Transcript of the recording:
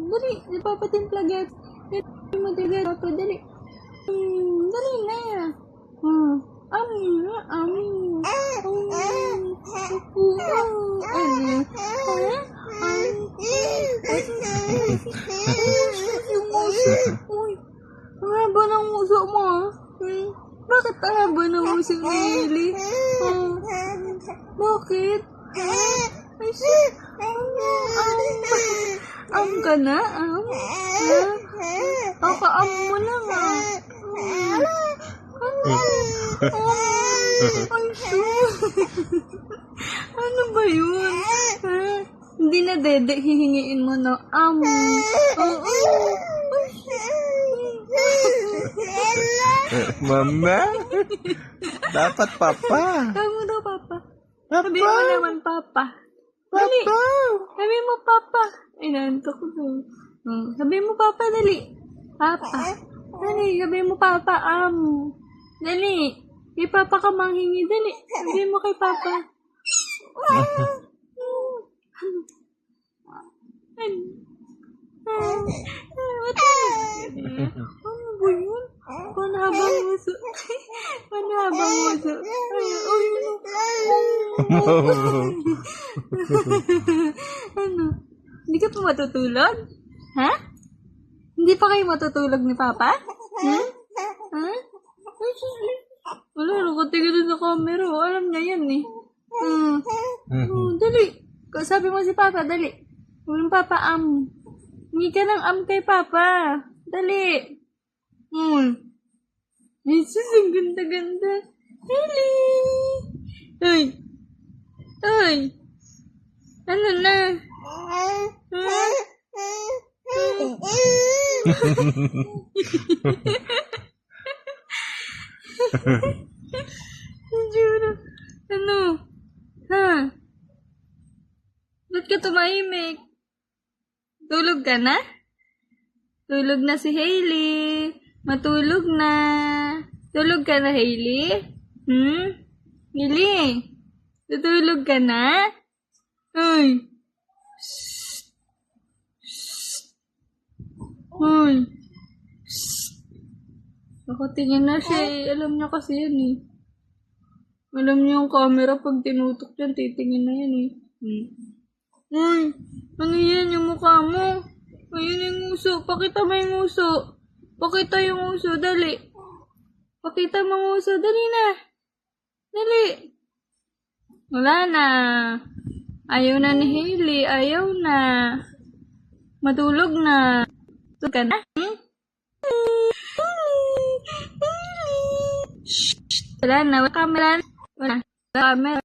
Dali, napapatimpla get. Dali mo tigat ako, dali. Dali na. Yung uso. Uy, ang haba ng uso mo, ah. Bakit ang haba ng uso ni Hailey? Bakit? Ay, sis. Ka na? Kakaam mo lang, ah. Ay, sis. Ano ba yun? Hindi na dede, hihingiin mo na. Mama, dapat papa. Tawag mo daw, papa. Papa. Sabi mo naman, papa. Dali. Papa. Sabi mo, papa. Ay, naantok ko to. Sabi mo, papa, dali. Papa. Dali, sabi mo, papa, Dali. Kay papa ka manghingi, dali. Sabi mo kay papa. Ano ba yun? Panhabang uso. Panhabang uso. Ano? Hindi ka pa matutulog? Ha? Hindi pa kayo matutulog ni Papa? Ha? Ay, sili. Wala, nakatingin din sa camera. Alam niya yan eh. Dali. Sabi mo si Papa, dali. Walang Papa, Hindi ka ng kay Papa. Dali. Jesus, ang ganda-ganda. Hailey! Ay! Ay! Ano na? Juro. Ano? Ba't ka tumahimik? Tulog ka na? Tulog na si Hailey. Matulog na. Tulog ka na, Hailey? Hailey? Tutulog ka na? Ay. Ay. Nakatingin na siya eh. Alam niya kasi yan eh. Alam niya yung camera pag tinutok yan, titingin na yan eh. Ay. Ano yan yung mukha mo? Ayun yung uso. Pakita mo yung uso. Pakita yung uso. Dali. Pakita mo yung uso. Dali na. Dali. Wala na. Ayaw na ni Hailey. Ayaw na. Matulog na. Tulog ka na? Wala na. Wala camera. Wala camera.